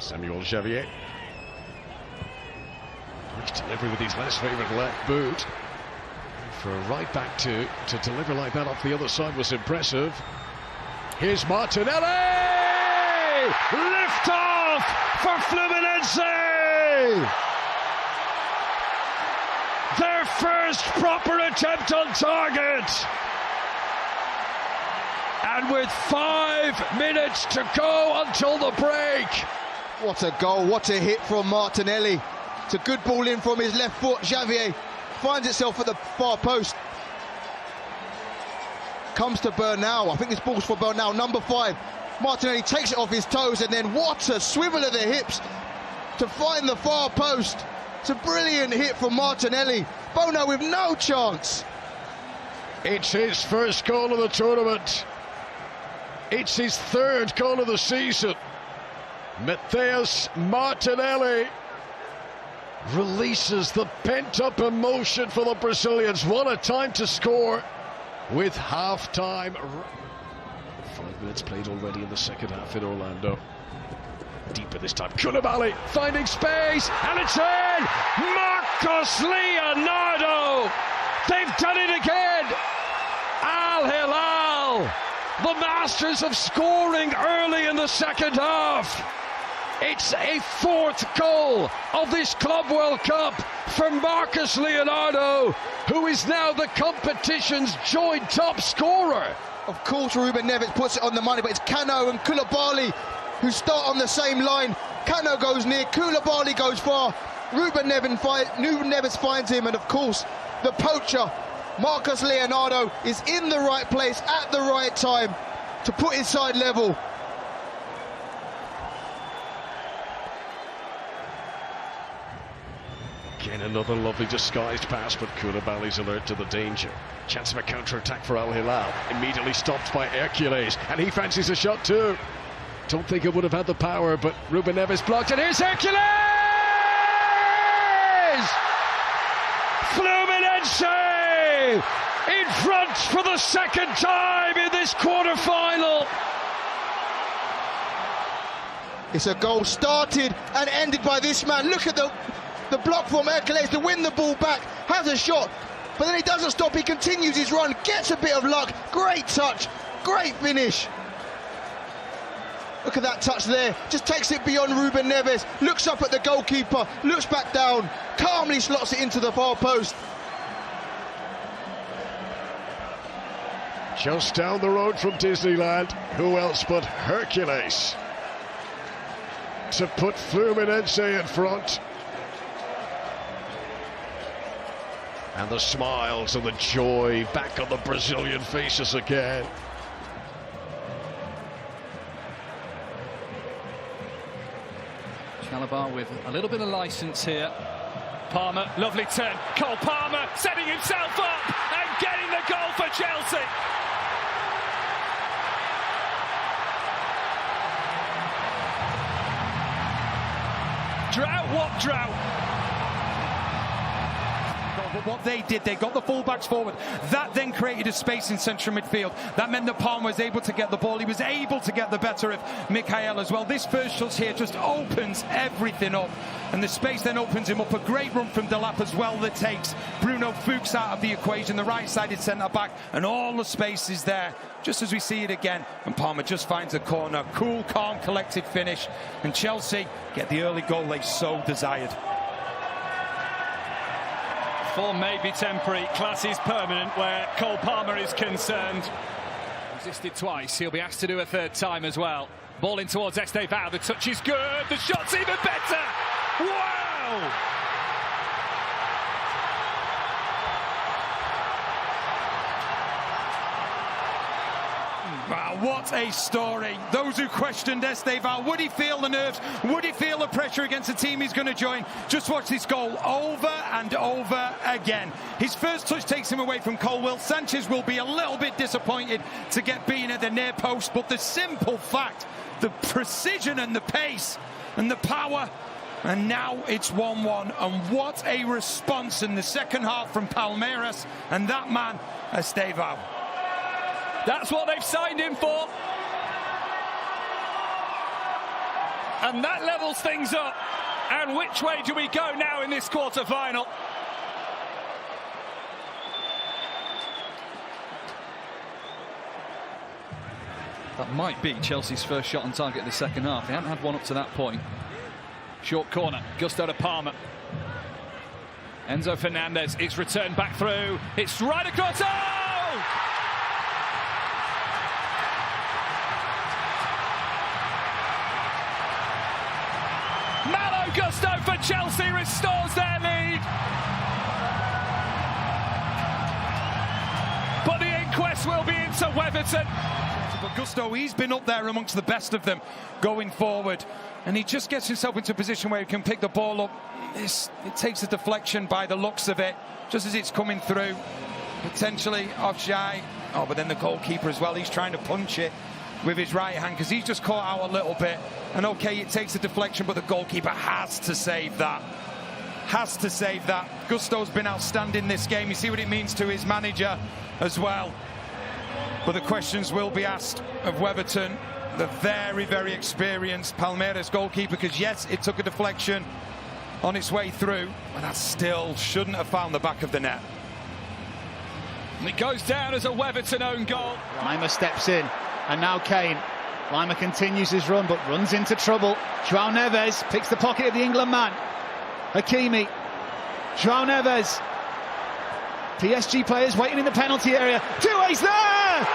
Samuel Javier. Nice delivery with his less favoured left boot. For a right back to deliver like that off the other side was impressive. Here's Martinelli! Lift off for Fluminense! Their first proper attempt on target! And with 5 minutes to go until the break. What a goal, what a hit from Martinelli. It's a good ball in from his left foot. Javier finds itself at the far post. Comes to Bernal. I think this ball's for Bernal, number 5. Martinelli takes it off his toes, and then what a swivel of the hips to find the far post. It's a brilliant hit from Martinelli. Bono with no chance. It's his first goal of the tournament. It's his 3rd goal of the season. Matheus Martinelli releases the pent-up emotion for the Brazilians. What a time to score with half-time. 5 minutes played already in the second half in Orlando. Deeper this time, Koulibaly finding space, and it's in! Marcos Leonardo! They've done it again! Al Hilal, the masters of scoring early in the second half. It's a 4th goal of this Club World Cup for Marcos Leonardo, who is now the competition's joint top scorer. Of course, Ruben Neves puts it on the money, but it's Cano and Koulibaly who start on the same line. Cano goes near, Koulibaly goes far. Ruben Neves finds him, and of course, the poacher, Marcos Leonardo, is in the right place at the right time to put his side level. Again, another lovely disguised pass, but Koulibaly's alert to the danger. Chance of a counter-attack for Al Hilal. Immediately stopped by Hercules, and he fancies a shot too. Don't think it would have had the power, but Ruben Neves blocked, and here's Hercules! Fluminense in front for the 2nd time in this quarter-final. It's a goal started and ended by this man. Look at the block from Hercules to win the ball back, has a shot, but then he doesn't stop, he continues his run, gets a bit of luck, great touch, great finish. Look at that touch there, just takes it beyond Ruben Neves, looks up at the goalkeeper, looks back down, calmly slots it into the far post. Just down the road from Disneyland, who else but Hercules to put Fluminense in front. And the smiles and the joy back on the Brazilian faces again. Chalobah with a little bit of license here. Palmer, lovely turn. Cole Palmer setting himself up and getting the goal for Chelsea. Drought, what drought? But what they did, they got the fullbacks forward. That then created a space in central midfield. That meant that Palmer was able to get the ball. He was able to get the better of Mikhail as well. This first shot here just opens everything up. And the space then opens him up. A great run from Delap as well that takes Bruno Fuchs out of the equation. The right-sided centre-back. And all the space is there, just as we see it again. And Palmer just finds the corner. Cool, calm, collected finish. And Chelsea get the early goal they so desired. Form may be temporary, class is permanent where Cole Palmer is concerned. Resisted twice, he'll be asked to do a 3rd time as well. Ball in towards Estevao, the touch is good, the shot's even better! Wow! Wow, what a story. Those who questioned Estevao, would he feel the nerves? Would he feel the pressure against the team he's going to join? Just watch this goal over and over again. His first touch takes him away from Colwill. Sanchez will be a little bit disappointed to get beaten at the near post, but the simple fact, the precision and the pace and the power, and now it's 1-1. And what a response in the second half from Palmeiras and that man, Estevao. That's what they've signed him for. And that levels things up. And which way do we go now in this quarter-final? That might be Chelsea's first shot on target in the second half. They haven't had one up to that point. Short corner, Gusto to Palmer. Enzo Fernandez, it's returned back through. It's right across. Oh! Malo Gusto for Chelsea restores their lead. But the inquest will be into Weatherton. But Gusto, he's been up there amongst the best of them going forward. And he just gets himself into a position where he can pick the ball up. It takes a deflection by the looks of it, just as it's coming through. Potentially offside. Oh, but then the goalkeeper as well, he's trying to punch it with his right hand because he's just caught out a little bit. And okay, it takes a deflection, but the goalkeeper has to save that. Has to save that. Gusto's been outstanding this game. You see what it means to his manager as well. But the questions will be asked of Weatherton, the very, very experienced Palmeiras goalkeeper, because yes, it took a deflection on its way through, but that still shouldn't have found the back of the net. And it goes down as a Weatherton own goal. Lima steps in, and now Kane. Lima continues his run, but runs into trouble. João Neves picks the pocket of the England man. Hakimi. João Neves. PSG players waiting in the penalty area. Doué's there!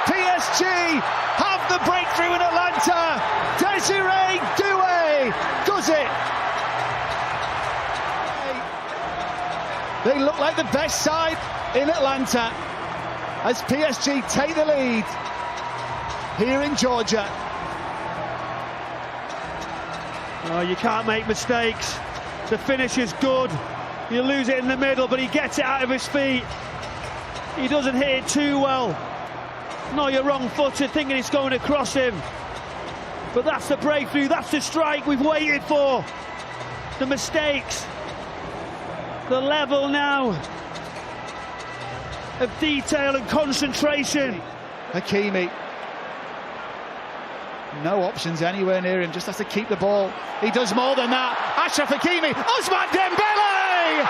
PSG have the breakthrough in Atlanta. Desiree Doué does it. They look like the best side in Atlanta as PSG take the lead here in Georgia. Oh, you can't make mistakes. The finish is good. You lose it in the middle, but he gets it out of his feet. He doesn't hit it too well. No, you're wrong-footed, thinking it's going across him. But that's the breakthrough, that's the strike we've waited for. The mistakes. The level now of detail and concentration. Hakimi. No options anywhere near him, just has to keep the ball. He does more than that. Achraf Hakimi, Ousmane Dembele!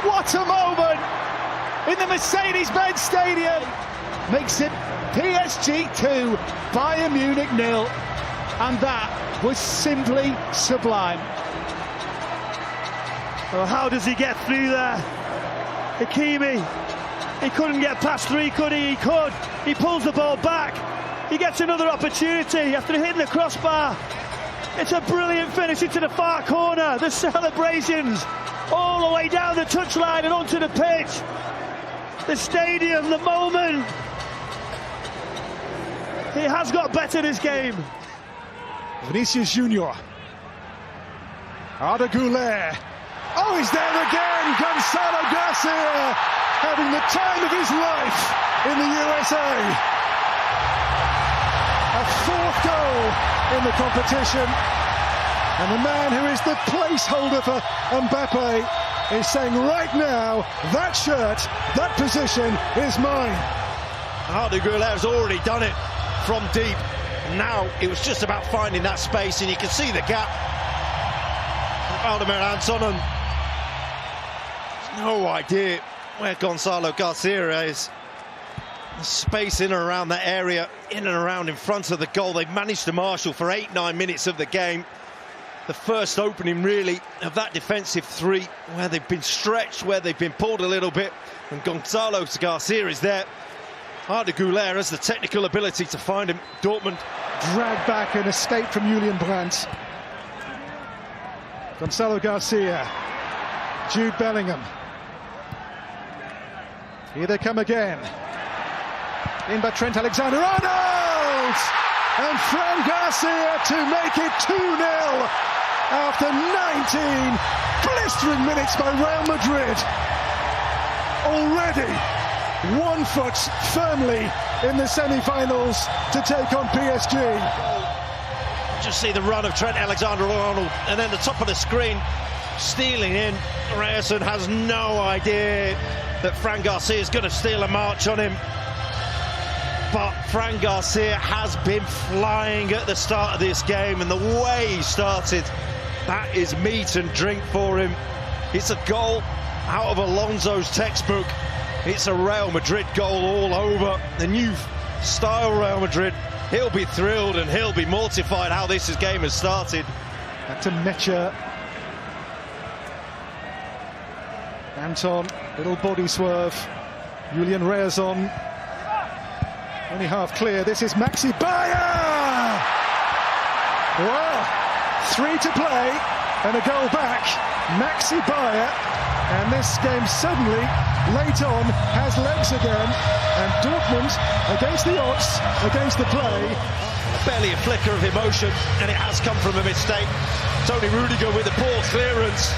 What a moment in the Mercedes-Benz Stadium. Makes it PSG 2, Bayern Munich 0. And that was simply sublime. Well, how does he get through there? Hakimi, he couldn't get past three, could he? He could. He pulls the ball back. He gets another opportunity after hitting the crossbar. It's a brilliant finish into the far corner. The celebrations all the way down the touchline and onto the pitch. The stadium, the moment. He has got better this game. Vinicius Junior. Arda Güler. Oh, he's there again. Gonzalo Garcia having the time of his life in the USA. A fourth goal in the competition. And the man who is the placeholder for Mbappé is saying right now, that shirt, that position is mine. Arda Güler has already done it from deep. Now it was just about finding that space, and you can see the gap. Vladimir Antonin, no idea where Gonzalo Garcia is. Space in and around that area, in and around in front of the goal. They've managed to marshal for 8-9 minutes of the game. The first opening really of that defensive three, where they've been stretched, where they've been pulled a little bit, and Gonzalo Garcia is there. Arda Güler has the technical ability to find him. Dortmund Dragged back and escaped from Julian Brandt. Gonzalo Garcia. Jude Bellingham. Here they come again. In by Trent Alexander-Arnold! And Fran Garcia to make it 2-0 after 19 blistering minutes by Real Madrid. Already 1 foot firmly in the semi-finals to take on PSG. Just see the run of Trent Alexander-Arnold, and then the top of the screen, stealing in. Ryerson has no idea that Fran Garcia is going to steal a march on him. But Fran Garcia has been flying at the start of this game, and the way he started, that is meat and drink for him. It's a goal out of Alonso's textbook. It's a Real Madrid goal all over. The new style Real Madrid. He'll be thrilled and he'll be mortified how this game has started. Back to Mecha. Anton, little body swerve. Julian Ryerson. Only half clear. This is Maxi Bayer! Well, 3 to play and a goal back. Maxi Bayer. And this game suddenly, late on, has legs again. And Dortmund, against the odds, against the play. Barely a flicker of emotion, and it has come from a mistake. Tony Rudiger with the poor clearance.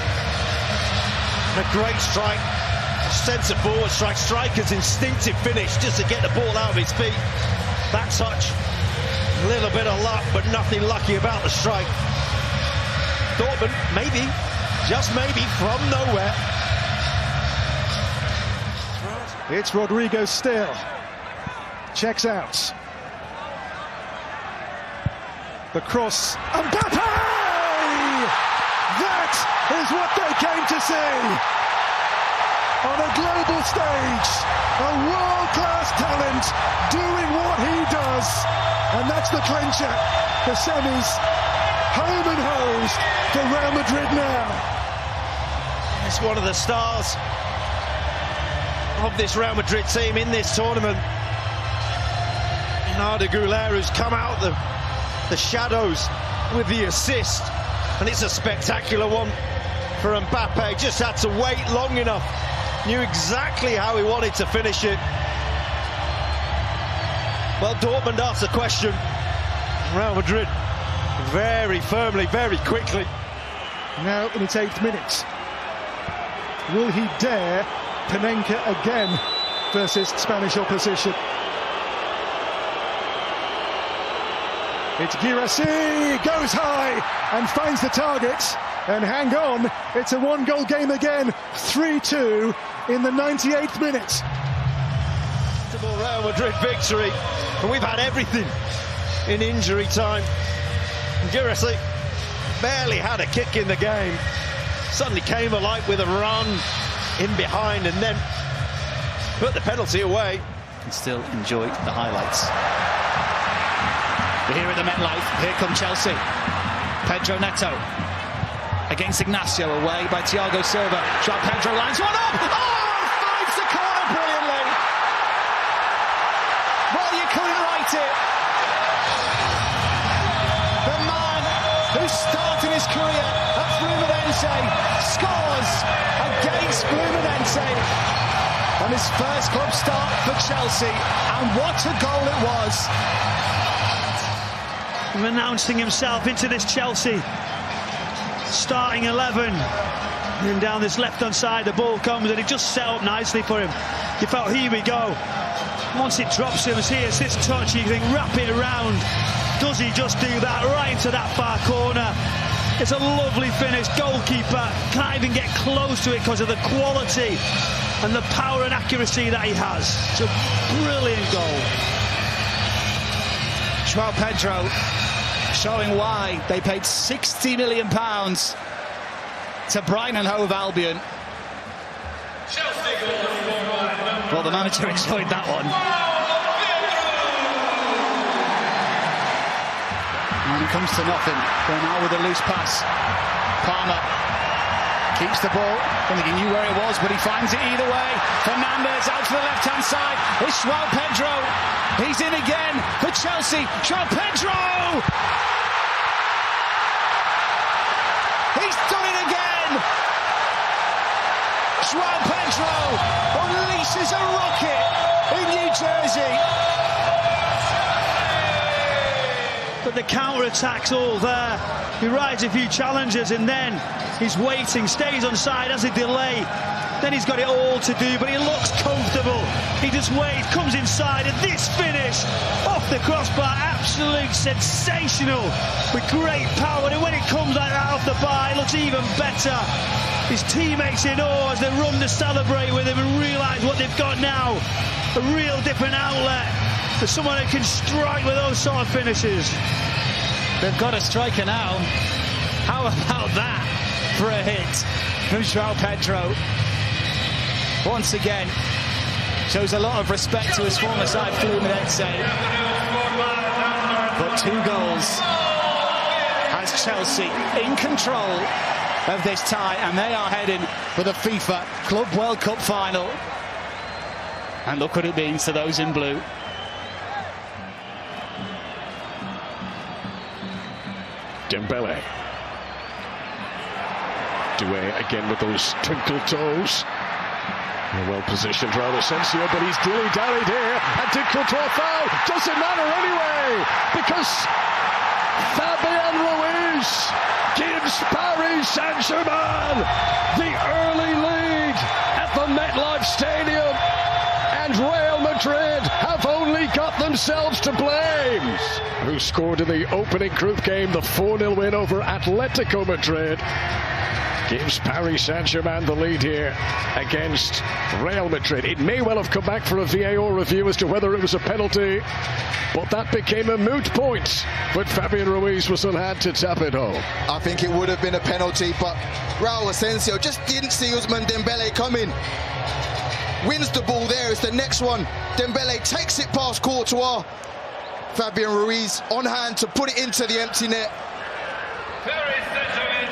And a great strike. A centre-forward strike. Striker's instinctive finish just to get the ball out of his feet. That touch. A little bit of luck, but nothing lucky about the strike. Dortmund, maybe, just maybe, from nowhere. It's Rodrigo still. Checks out. The cross. Mbappé! That is what they came to see. On a global stage, a world-class talent doing what he does. And that's the clincher. The semis, home and hosed for Real Madrid now. It's one of the stars of this Real Madrid team in this tournament. Leonardo, who's come out the shadows with the assist, and it's a spectacular one for Mbappé. Just had to wait long enough, knew exactly how he wanted to finish it. Well, Dortmund asked the question, Real Madrid very firmly, very quickly. Now in its 8th minute, will he dare Panenka again versus Spanish opposition? It's G-Eazy, goes high and finds the target. And hang on, it's a 1-goal game again, 3-2 in the 98th minute. Real Madrid victory, and we've had everything in injury time. G-Eazy barely had a kick in the game, suddenly came alive with a run in behind and then put the penalty away. Can still enjoy the highlights. We're here at the MetLife. Here come Chelsea. Pedro Neto against Ignacio, away by Thiago Silva. João Pedro lines one up. Oh, finds the corner brilliantly. Well, you couldn't write it. The man who started his career at Fluminense scores against Fluminense on his first club start for Chelsea, and what a goal it was. Renouncing himself into this Chelsea starting 11, and down this left-hand side the ball comes and it just set up nicely for him. You felt, here we go. Once it drops him, here's this touch, you think wrap it around. Does he just do that right into that far corner? It's a lovely finish. Goalkeeper can't even get close to it because of the quality and the power and accuracy that he has. It's a brilliant goal. João Pedro showing why they paid £60 million to Brighton and Hove Albion. Well, the manager enjoyed that one. And it comes to nothing. Bernal with a loose pass. Palmer keeps the ball. I don't think he knew where it was, but he finds it either way. Fernandes out to the left-hand side. It's João Pedro. He's in again for Chelsea. João Pedro! He's done it again! João Pedro unleashes a rocket in New Jersey. but the counter-attack's all there. He rides a few challenges and then he's waiting, stays on side, has a delay. Then he's got it all to do, but he looks comfortable. He just waits, comes inside, and this finish off the crossbar, absolute sensational, with great power. And when it comes like that off the bar, it looks even better. His teammates in awe as they run to celebrate with him and realise what they've got now. A real different outlet for someone who can strike with those sort of finishes. They've got a striker now. How about that for a hit from João Pedro? Once again, shows a lot of respect to his former side, Fluminense. But 2 goals has Chelsea in control of this tie, and they are heading for the FIFA Club World Cup final. And look what it means to those in blue. Dembele. Doué again with those twinkle toes. Well positioned Raul Asensio, but he's dilly-dallied here, and did Courtois foul? Doesn't matter anyway, because Fabian Ruiz gives Paris Saint-Germain the early lead at the MetLife Stadium, and Real Madrid have only got themselves to blame. Who scored in the opening group game, the 4-0 win over Atletico Madrid, gives Paris Saint-Germain the lead here against Real Madrid. It may well have come back for a VAR review as to whether it was a penalty, but that became a moot point when Fabian Ruiz was on hand to tap it home. I think it would have been a penalty, but Raul Asensio just didn't see Ousmane Dembele coming. Wins the ball there, it's the next one. Dembele takes it past Courtois. Fabian Ruiz on hand to put it into the empty net.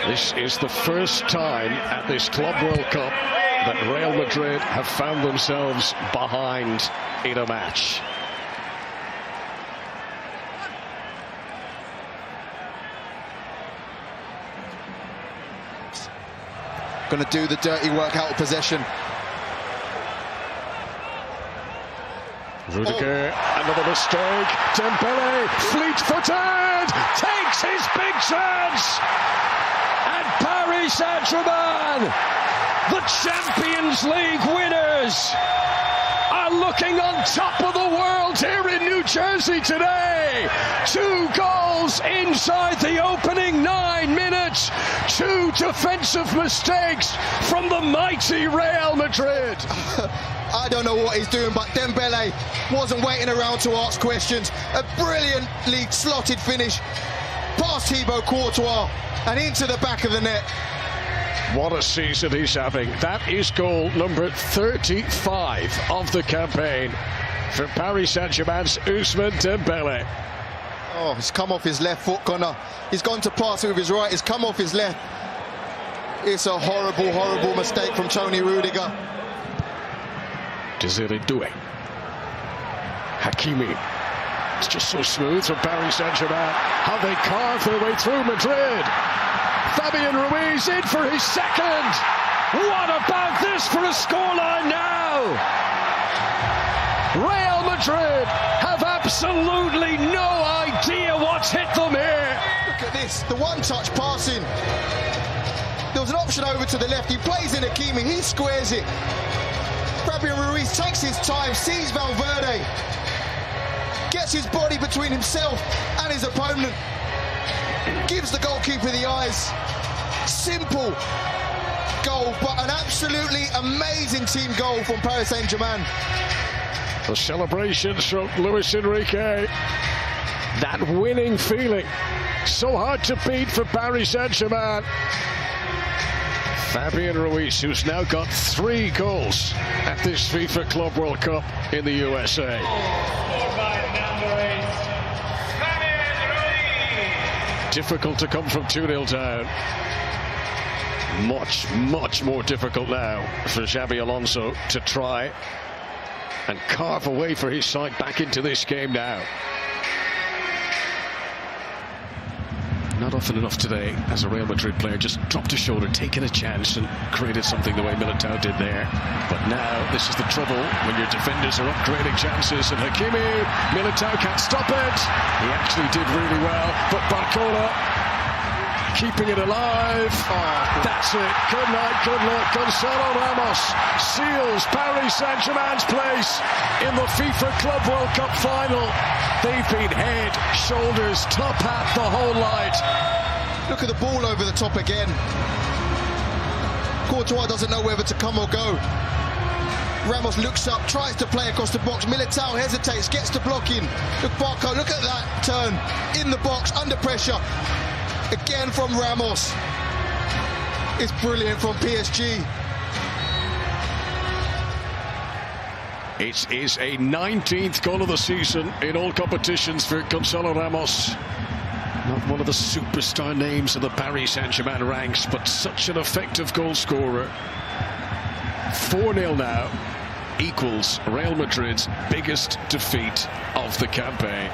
This is the first time at this Club World Cup that Real Madrid have found themselves behind in a match. Going to do the dirty work out of possession. Rudiger, another mistake. Dembele, fleet-footed, takes his big chance. And Paris Saint-Germain, the Champions League winners, are looking on top of the world here in New Jersey today. 2 goals inside the opening 9 minutes. 2 defensive mistakes from the mighty Real Madrid. I don't know what he's doing, but Dembele wasn't waiting around to ask questions. A brilliantly slotted finish past Thibaut Courtois and into the back of the net. What a season he's having. That is goal number 35 of the campaign for Paris Saint-Germain's Ousmane Dembele. Oh, he's come off his left foot, Connor. He's gone to pass it with his right. He's come off his left. It's a horrible, horrible mistake from Tony Rudiger. Desiree Doué. Hakimi. It's just so smooth from Paris Saint-Germain. How they carve their way through Madrid. Fabian Ruiz in for his second. What about this for a scoreline now? Real Madrid have absolutely no idea what's hit them here. Look at this, the one-touch passing. There was an option over to the left. He plays in Hakimi, he squares it. Fabian Ruiz takes his time, sees Valverde, gets his body between himself and his opponent, gives the goalkeeper the eyes. Simple goal, but an absolutely amazing team goal from Paris Saint-Germain. The celebrations from Luis Enrique. That winning feeling, so hard to beat for Paris Saint-Germain. Fabian Ruiz, who's now got 3 goals at this FIFA Club World Cup in the USA. Difficult to come from 2-0 down. Much, much more difficult now for Xabi Alonso to try and carve away for his side back into this game now. Not often enough today as a Real Madrid player, just dropped a shoulder, taken a chance and created something the way Militao did there. But now this is the trouble when your defenders are up creating chances, and Hakimi, Militao can't stop it. He actually did really well, but Barcola keeping it alive. Oh, that's it. Good night, good luck. Gonzalo Ramos seals Paris Saint-Germain's place in the FIFA Club World Cup final. They've been head, shoulders, top hat the whole night. Look at the ball over the top again. Courtois doesn't know whether to come or go. Ramos looks up, tries to play across the box. Militao hesitates, gets to blocking. Look, Barco, look at that turn. In the box, under pressure. Again from Ramos. It's brilliant from PSG. It is a 19th goal of the season in all competitions for Gonzalo Ramos. Not one of the superstar names of the Paris Saint-Germain ranks, but such an effective goal scorer. 4-0 now, equals Real Madrid's biggest defeat of the campaign.